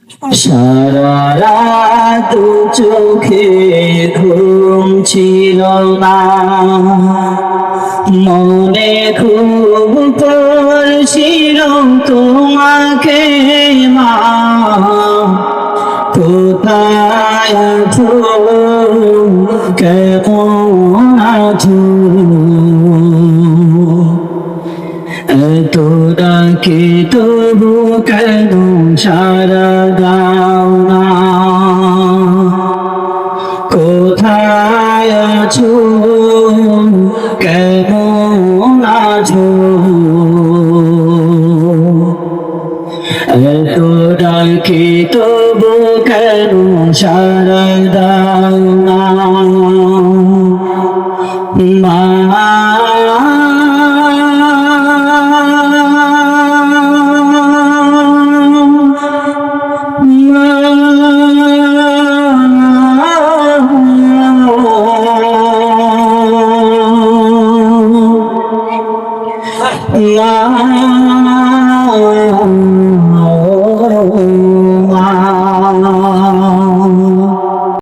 সারা রাত চোখে ঘুম ছিল না, মনে খুব করছিল তোমাকে মা, কোথায় আছো কেমন আছো, এত ডাকে তবু কেন সারা দাও না, কোথায় আছো কেমন আছো, এত ডাকে তবু কেন সারা দাও না মা। Allah